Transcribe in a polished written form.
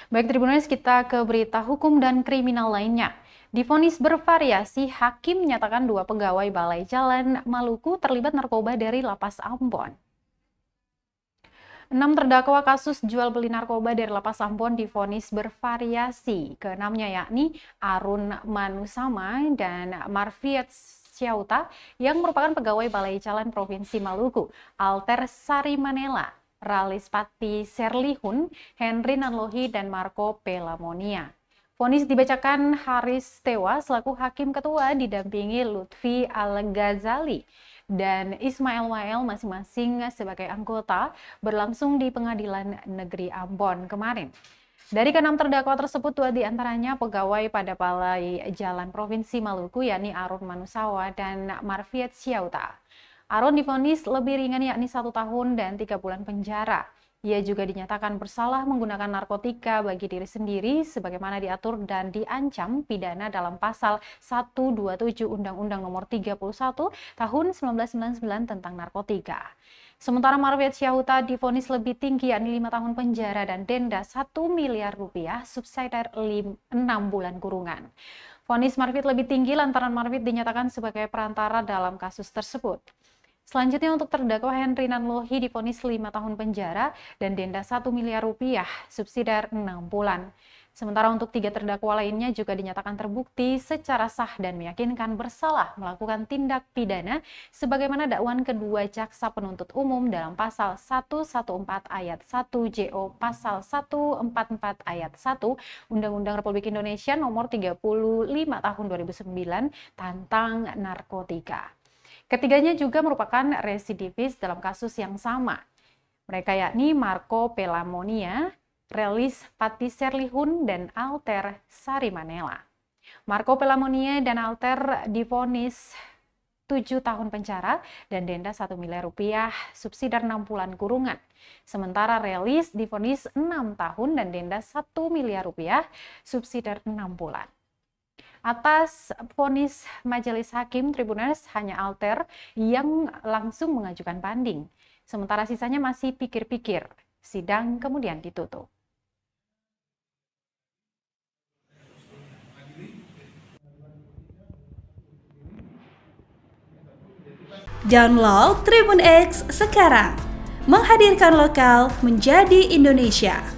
Baik Tribuners, kita ke berita hukum dan kriminal lainnya. Divonis bervariasi, hakim menyatakan 2 pegawai Balai Jalan Maluku terlibat narkoba dari Lapas Ambon. 6 terdakwa kasus jual beli narkoba dari Lapas Ambon divonis bervariasi. Keenamnya yakni Arun Manusama dan Marfiat Syauta yang merupakan pegawai Balai Jalan Provinsi Maluku, Alter Sarimanela, Ralispati Serlihun, Henry Nanlohi, dan Marco Pelamonia. Vonis dibacakan Haris Tewa selaku Hakim Ketua didampingi Lutfi Al-Ghazali dan Ismail Wael masing-masing sebagai anggota berlangsung di Pengadilan Negeri Ambon kemarin. Dari ke-6 terdakwa tersebut, 2 diantaranya pegawai pada Balai Jalan Provinsi Maluku, yakni Arun Manusawa dan Marfiat Syauta. Arun divonis lebih ringan yakni 1 tahun dan 3 bulan penjara. Ia juga dinyatakan bersalah menggunakan narkotika bagi diri sendiri sebagaimana diatur dan diancam pidana dalam pasal 127 Undang-Undang Nomor 31 Tahun 1999 tentang narkotika. Sementara Marfiat Syauta divonis lebih tinggi yakni 5 tahun penjara dan denda 1 miliar rupiah subsidiar 6 bulan kurungan. Vonis Marfiat lebih tinggi lantaran Marfiat dinyatakan sebagai perantara dalam kasus tersebut. Selanjutnya untuk terdakwa Henry Nanlohi divonis 5 tahun penjara dan denda 1 miliar rupiah subsidiar 6 bulan. Sementara untuk 3 terdakwa lainnya juga dinyatakan terbukti secara sah dan meyakinkan bersalah melakukan tindak pidana sebagaimana dakwaan kedua jaksa penuntut umum dalam pasal 114 ayat 1 JO pasal 144 ayat 1 Undang-Undang Republik Indonesia Nomor 35 Tahun 2009 tentang narkotika. Ketiganya juga merupakan residivis dalam kasus yang sama. Mereka yakni Marco Pelamonia, Relis Pati Serlihun, dan Alter Sarimanela. Marco Pelamonia dan Alter divonis 7 tahun penjara dan denda 1 miliar rupiah subsidiar 6 bulan kurungan. Sementara Relis divonis 6 tahun dan denda 1 miliar rupiah subsidiar 6 bulan. Atas vonis Majelis Hakim, Tribuners hanya Alter yang langsung mengajukan banding. Sementara sisanya masih pikir-pikir. Sidang kemudian ditutup. Download Tribun X sekarang. Menghadirkan lokal menjadi Indonesia.